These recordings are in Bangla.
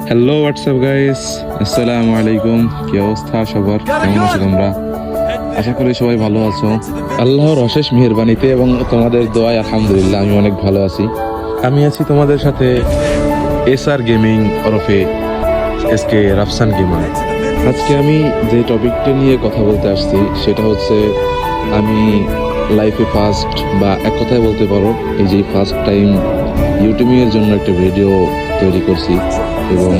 হ্যালো হোয়াটসঅ্যাপ গাইস, আসসালামু আলাইকুম। কি অবস্থা সবার? কেমন আছো তোমরা? আশা করি সবাই ভালো আছো। আল্লাহর অশেষ মেহেরবানিতে এবং তোমাদের দোয়ায় আলহামদুলিল্লাহ আমি অনেক ভালো আছি। আমি আছি তোমাদের সাথে এসআর গেমিং ওরফে এসকে রাফসান গেমার। আজকে আমি যে টপিকটা নিয়ে কথা বলতে আসছি সেটা হচ্ছে আমি লাইফে ফার্স্ট বা এক কথায় বলতে পারো এই যে ফার্স্ট টাইম ইউটিউবের জন্য একটা ভিডিও তৈরি করছি এবং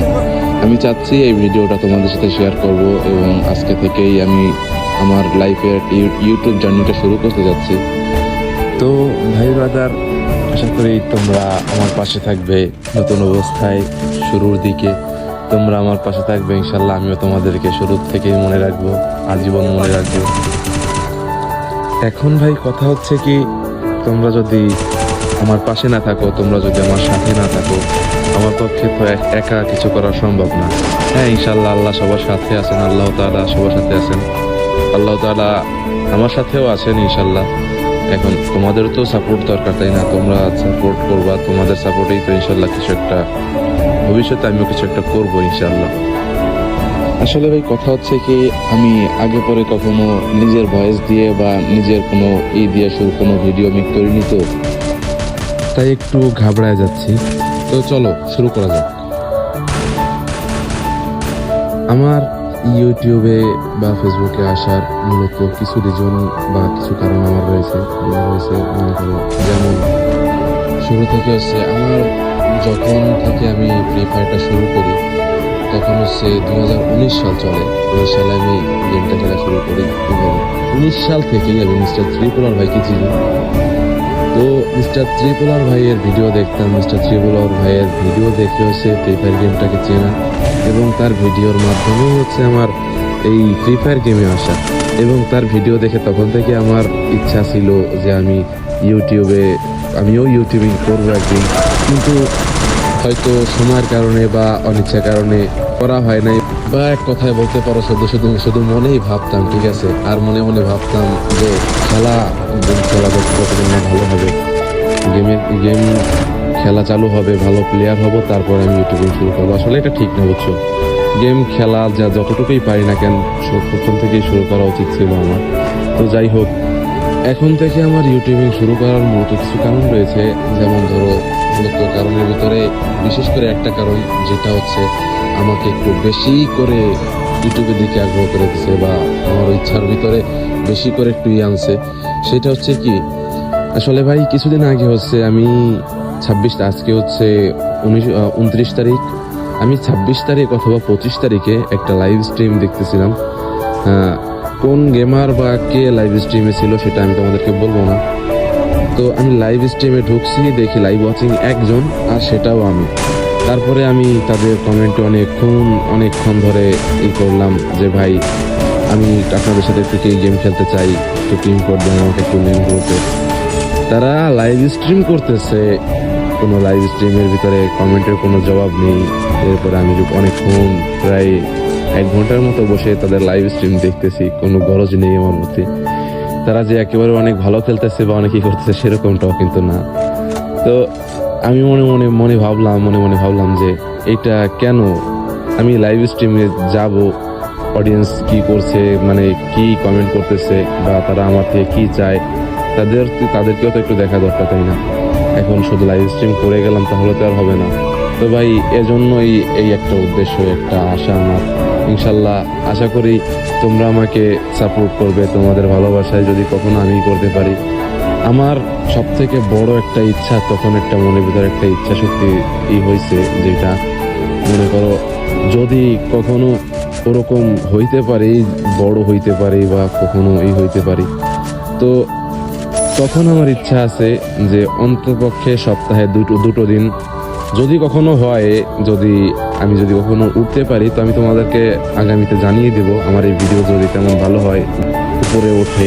আমি চাচ্ছি এই ভিডিওটা তোমাদের সাথে শেয়ার করব এবং আজকে থেকেই আমি আমার লাইফের ইউটিউব জার্নিটা শুরু করতে যাচ্ছি। তো ভাই ব্রাদার, আশা করি তোমরা আমার পাশে থাকবে নতুন অবস্থায় শুরুর দিকে। তোমরা আমার পাশে থাকবে ইনশাল্লাহ, আমিও তোমাদেরকে শুরুর থেকেই মনে রাখবো, আজীবন মনে রাখবো। এখন ভাই কথা হচ্ছে কি, তোমরা যদি আমার পাশে না থাকো, তোমরা যদি আমার সাথে না থাকো, আমার পক্ষে তো একা কিছু করা সম্ভব না। হ্যাঁ, ইনশাল্লাহ আল্লাহ সবার সাথে আছেন, আল্লাহ তাআলা সবার সাথে আছেন, আল্লাহ তাআলা আমার সাথেও আছেন ইনশাল্লাহ। এখন তোমাদেরও তো সাপোর্ট দরকার, তাই না? তোমরা সাপোর্ট করবা, তোমাদের সাপোর্টেই তো ইনশাল্লাহ কিছু একটা ভবিষ্যতে আমিও কিছু একটা করবো ইনশাল্লাহ। আসলে ভাই কথা হচ্ছে কি, আমি আগে পরে কখনো নিজের ভয়েস দিয়ে বা নিজের কোনো দিয়ে কোনো ভিডিও মেক করিনি, তো তাই একটু ঘাবড়ায় যাচ্ছি। তো চলো শুরু করা যাক। আমার ইউটিউবে বা ফেসবুকে আসার মূলত কিছু রিজন বা কিছু কারণ আমার রয়েছে মনে করো, যেমন শুরু থেকে হচ্ছে আমার যখন থেকে আমি ফ্রি ফায়ারটা শুরু করি তখন হচ্ছে 2019 সাল চলে। ওই সালে আমি গেমটা খেলা শুরু করি এবং 19 সাল থেকেই আমি মিস্টার ত্রিপুলার ভাইকে চিনি। তো মিস্টার ত্রিপুলার ভাইয়ের ভিডিও দেখতাম, মিস্টার ত্রিপুলার ভাইয়ের ভিডিও দেখে হচ্ছে ফ্রি ফায়ার গেমটাকে চেনা এবং তার ভিডিওর মাধ্যমেই হচ্ছে আমার এই ফ্রি ফায়ার গেমে আসা। এবং তার ভিডিও দেখে তখন থেকে আমার ইচ্ছা ছিল যে আমিও ইউটিউবিং করবো একদিন, কিন্তু হয়তো সময়ের কারণে বা অনিচ্ছার কারণে করা হয় নাই, বা এক কথায় বলতে পারো শুধু মনেই ভাবতাম, ঠিক আছে, আর মনে মনে ভাবতাম যে খেলা যতদিন না ভালো হবে, গেম খেলা চালু হবে, ভালো প্লেয়ার হব, তারপর আমি ইউটিউবিং শুরু করবো। আসলে এটা ঠিক না, বুঝছো? গেম খেলা যতটুকুই পারি না কেন প্রথম থেকেই শুরু করা উচিত ছিল আমার। তো যাই হোক, এখন থেকে আমার ইউটিউবিং শুরু করার মূলত কিছু কারণ রয়েছে। যেমন ধরো, মূলত কারণের ভিতরে বিশেষ করে একটা কারণ যেটা হচ্ছে আমাকে একটু বেশি করে ইউটিউবের দিকে আগ্রহ করে দিচ্ছে বা আমার ইচ্ছার ভিতরে বেশি করে একটু আনছে। সেটা হচ্ছে কি, আসলে ভাই কিছুদিন আগে হচ্ছে আমি আজকে হচ্ছে 29 তারিখ, আমি 26 তারিখ অথবা 25 তারিখে একটা লাইভ স্ট্রিম দেখতেছিলাম। কোন গেমার বা কে লাইভ স্ট্রিমে ছিল সেটা আমি তোমাদেরকে বলবো না। তো আমি লাইভ স্ট্রিমে ঢুকছি, দেখি লাইভ ওয়াচিং একজন, আর সেটাও আমি। তারপরে আমি তাদের কমেন্টে অনেকক্ষণ ধরে করলাম যে ভাই, আমি আপনাদের সাথে একটু গেম খেলতে চাই, একটু টিম কোড দেন আমাকে, একটু নেম করতে। তারা লাইভ স্ট্রিম করতেছে, কোনো লাইভ স্ট্রিমের ভিতরে কমেন্টের কোনো জবাব নেই। এরপরে আমি অনেকক্ষণ, প্রায় 1 ঘন্টার মতো বসে তাদের লাইভ স্ট্রিম দেখতেছি, কোনো গরজ নেই আমার মধ্যে। তারা যে একেবারে অনেক ভালো খেলতেছে বা অনেক কি করতেছে সেরকমটাও কিন্তু না। তো আমি মনে ভাবলাম যে এটা কেন, আমি লাইভ স্ট্রিমে যাব, অডিয়েন্স কি করছে, মানে কি কমেন্ট করতেছে বা তারা আমার থেকে কি চায়, তাদেরকেও তো একটু দেখা দরকার, তাই না? এখন শুধু লাইভ স্ট্রিম করে গেলাম তাহলে তো আর হবে না। তো ভাই এজন্যই এই একটা উদ্দেশ্য, একটা আশা আমার। ইনশাল্লাহ আশা করি তোমরা আমাকে সাপোর্ট করবে, তোমাদের ভালোবাসায় যদি কখনো আমি করতে পারি। আমার সব থেকে বড় একটা ইচ্ছা, তখন একটা মনের ভিতরে একটা ইচ্ছা শক্তি হয়েছে, যেটা মনে করো যদি কখনো ওরকম হইতে পারি, বড় হইতে পারি বা কখনো হইতে পারি, তো তখন আমার ইচ্ছা আছে যে অন্ততপক্ষে সপ্তাহে দুটো দিন যদি কখনো হয়, আমি যদি কখনো উঠতে পারি, তো আমি তোমাদেরকে আগামীতে জানিয়ে দেব। আমার এই ভিডিও যদি তেমন ভালো হয়, উপরে ওঠে,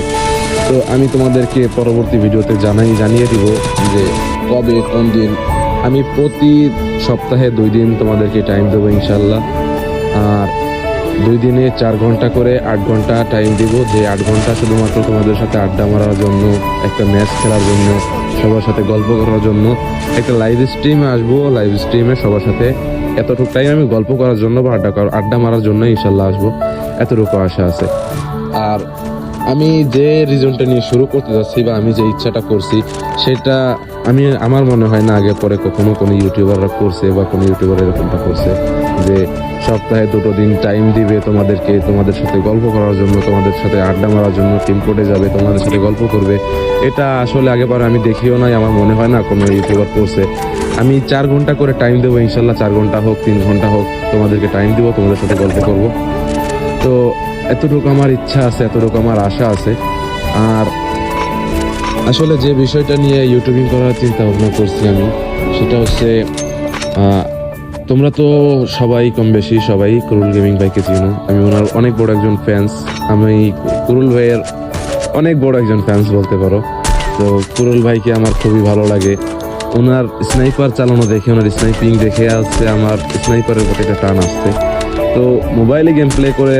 তো আমি তোমাদেরকে পরবর্তী ভিডিওতে জানিয়ে দিব যে কবে কোন দিন। আমি প্রতি সপ্তাহে 2 দিন তোমাদেরকে টাইম দেবো ইনশাল্লাহ। আর 2 দিনে 4 ঘন্টা করে 8 ঘন্টা টাইম দিব, যে 8 ঘন্টা শুধুমাত্র তোমাদের সাথে আড্ডা মারার জন্য, একটা ম্যাচ খেলার জন্য, সবার সাথে গল্প করার জন্য একটা লাইভ স্ট্রিমে আসবো। লাইভ স্ট্রিমে সবার সাথে এতটুকু টাইম আমি গল্প করার জন্য বা আড্ডা মারার জন্য ইনশাল্লাহ আসবো, এতটুকু আশা আছে। আর আমি যে রিজনটা নিয়ে শুরু করতে যাচ্ছি বা আমি যে ইচ্ছাটা করছি সেটা আমার মনে হয় না আগে পরে কখনো কোনো ইউটিউবাররা করছে বা কোনো ইউটিউবার এরকমটা করছে যে সপ্তাহে 2 দিন টাইম দিবে তোমাদেরকে, তোমাদের সাথে গল্প করার জন্য, তোমাদের সাথে আড্ডা মারার জন্য, টিম কোর্টে যাবে, তোমাদের সাথে গল্প করবে। এটা আসলে আগে পরে আমি দেখিও নাই, আমার মনে হয় না কোনো ইউটিউবার করছে। আমি 4 ঘন্টা করে টাইম দেবো ইনশাল্লাহ, 4 ঘন্টা হোক 3 ঘন্টা হোক তোমাদেরকে টাইম দিব, তোমাদের সাথে গল্প করব। তো এতটুকু আমার ইচ্ছা আছে, এতটুকু আমার আশা আছে। আর আসলে যে বিষয়টা নিয়ে ইউটিউবিং করার চিন্তা ভাবনা করছি আমি, সেটা হচ্ছে তোমরা তো সবাই কম বেশি সবাই কুরুল গেমিং ভাইকে চিনো। আমি ওনার অনেক বড় একজন ফ্যান্স, আমি কুরুল ভাইয়ের অনেক বড় একজন ফ্যান্স বলতে পারো। তো কুরুল ভাইকে আমার খুবই ভালো লাগে, ওনার স্নাইপার চালানো দেখে, ওনার স্নাইপিং দেখে আসছে আমার স্নাইপারের প্রতি একটা টান আসছে। তো মোবাইলে গেম প্লে করে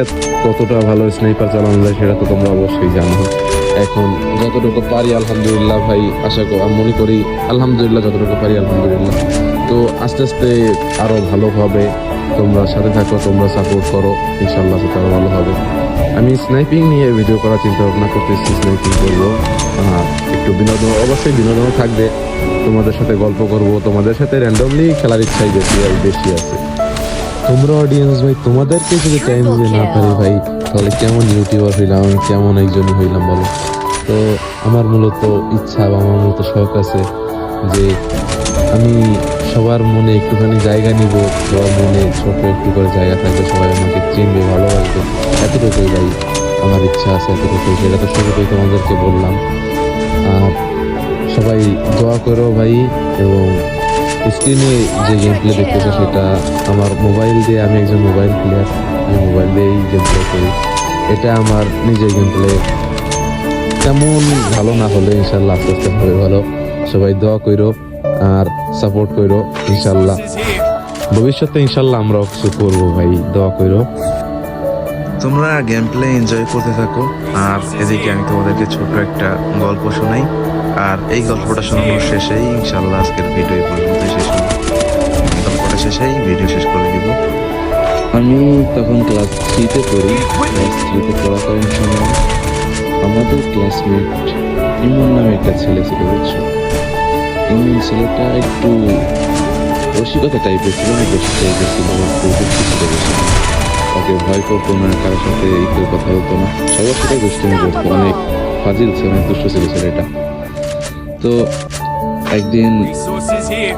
কতটা ভালো স্নাইপার চালানো যায় সেটা তো তোমরা অবশ্যই জানো। এখন যতটুকু পারি আলহামদুলিল্লাহ ভাই, আমি মনে করি আলহামদুলিল্লাহ যতটুকু পারি আলহামদুলিল্লাহ। তো আস্তে আস্তে আরো ভালো হবে, তোমরা সাথে থাকো, তোমরা সাপোর্ট করো, ইনশাল্লাহ সেটা আরো ভালো হবে। আমি স্নাইপিং নিয়ে ভিডিও করার চিন্তা ভাবনা করতেছি, স্নাইপিং করবো, একটু বিনোদন, অবশ্যই বিনোদনও থাকবে, তোমাদের সাথে গল্প করব, তোমাদের সাথে র্যান্ডমলি খেলার ইচ্ছাই বেশি আছে। তোমরা অডিয়েন্স ভাই, তোমাদেরকে যদি টাইম দিতে না পারি ভাই, তাহলে কেমন ইউটিউবার হইলাম, কেমন একজন হইলাম বলো? তো আমার মূলত ইচ্ছা বা আমার মূলত শখ আছে যে আমি সবার মনে একটুখানি জায়গা নিব, সবার মনে ছোট একটু করে জায়গা থাকবে, সবাই আমাকে চিনবে, ভালোবাসবে, এতটুকুই ভাই আমার ইচ্ছা আছে, এতটুকুই। সেটা তো শুরুতেই তোমাদেরকে বললাম। আর সবাই দোয়া করো ভাই, এবং স্ক্রিনে যে গেম প্লে দেখতেছো সেটা আমার মোবাইল দিয়ে, আমি একজন মোবাইল প্লেয়ার, আমি মোবাইল দিয়েই গেম প্লে করি। এটা আমার নিজের গেম প্লে, তেমন ভালো না হলে ইনশাল্লাহ আস্তে আস্তে হবে ভালো। সবাই দোয়া করো আর সাপোর্ট করো, ইনশাল্লাহ ভবিষ্যতে ইনশাল্লাহ আমরাও কিছু করবো ভাই, দোয়া করো। তোমরা গেম প্লে এনজয় করতে থাকো, আর এদিকে আমি তোমাদেরকে ছোট একটা গল্প শোনাই। আর এই গল্পটা শোনানোর শেষেই ইনশাল্লাহ আজকের ভিডিও এই পর্যন্ত শেষ হবে। গল্পটা শেষেই ভিডিও শেষ করে দিব। আমি তখন ক্লাস 3-তে পড়ি। ক্লাস 3-তে পড়াকালীন সময় আমাদের ক্লাসমেট ইমন নামে একটা ছেলে ছিল, বুঝছো? ইমন ছেলেটা একটু রসিকতা টাইপের ছিল, অনেক রসিক টাইপের ছিল, একটু দুষ্টু ছিল বেশি। ওকে ভয় করতো না, কারোর সাথে একটু কথা বলতো না, সবার সাথে দুষ্টুমি করতো, অনেক ফাজিল ছিল, অনেক দুষ্ট ছিল ছেলেটা। তো একদিন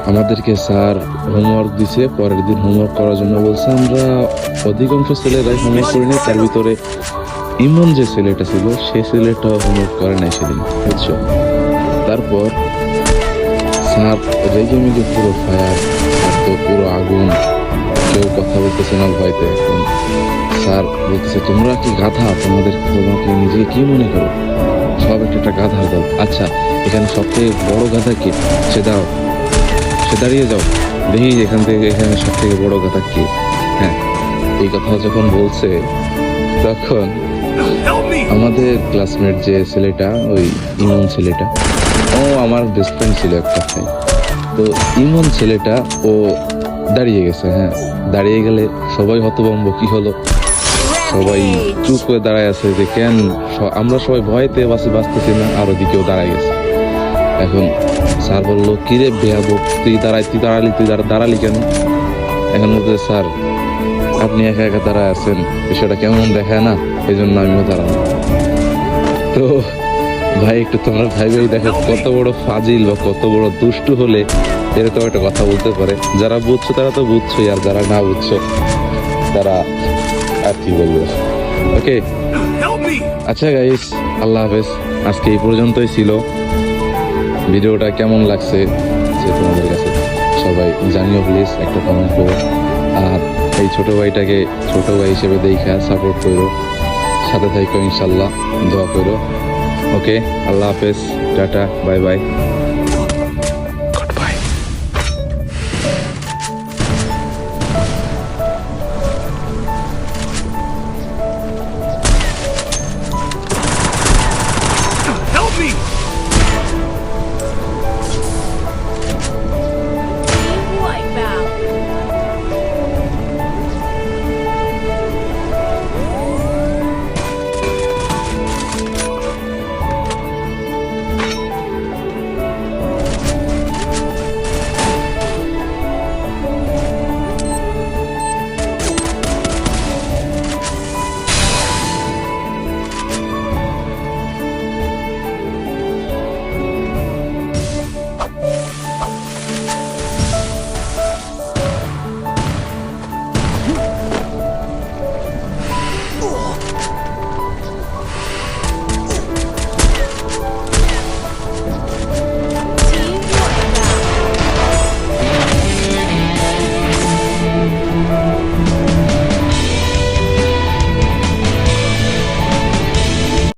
আমাদেরকে স্যার হোমওয়ার্ক দিছে, পরের দিন হোমওয়ার্ক করার জন্য বলছে। আমরা অধিকাংশ ছেলেরাই হোমওয়ার্ক করিনি, তার ভিতরে ইমন যে ছেলেটা ছিল সে ছেলেটা হোমওয়ার্ক করে নাই সেদিন, বুঝছো? তারপর স্যার রেগে মেগে পুরো ফায়ার, আর তো পুরো আগুন, কেউ কথা বলতেছে না ভয়তে। এখন স্যার বলতেছে, তোমরা কি গাধা? তোমাকে নিজেকে কি মনে করো? সব একটা গাধা দল। আচ্ছা, এখানে সবথেকে বড় গাধা কে? সে দাঁড়িয়ে যাও, দেখি এখানে সব থেকে বড় গাধা কে। হ্যাঁ, এই কথা যখন বলছে তখন আমাদের ক্লাসমেট যে ছেলেটা, ওই ইমন ছেলেটা, ও আমার বেস্ট ফ্রেন্ড ছিল একটা ভাই। তো ইমন ছেলেটা ও দাঁড়িয়ে গেছে। হ্যাঁ, দাঁড়িয়ে গেলে সবাই হতভম্ব, কি হলো? সবাই চুপ করে দাঁড়ায় আছে যে কেন, আমরা সবাই ভয়তে বাঁচতেছি না, আর ওদিকেও দাঁড়ায় গেছে। এখন স্যার বললো, কিরে বেয়াদব, তুই দাঁড়ালি কেন? এখন বলতে, স্যার আপনি একা একা দাঁড়ায় আছেন, বিষয়টা কেমন দেখায় না, এই জন্য আমিও দাঁড়ানো। তো ভাই একটু তোমরা ভাইবেই দেখো, কত বড় ফাজিল বা কত বড় দুষ্টু হলে এরকম একটা কথা বলতে পারে। যারা বুঝছো তারা তো বুঝছোই, আর যারা না বুঝছো তারা আর কি বলবো। ওকে, আচ্ছা গাইস, আল্লাহ হাফেজ। আজকে এই পর্যন্তই ছিল। ভিডিওটা কেমন লাগছে যে তোমাদের কাছে সবাই জানিও, প্লিজ একটা কমেন্ট করো। আর এই ছোট ভাইটাকে ছোট ভাই হিসেবে দেখা সাপোর্ট করো, সাথে থাকো, ইনশাল্লাহ দোয়া করো। ওকে, আল্লাহ হাফেজ, টাটা, বাই বাই।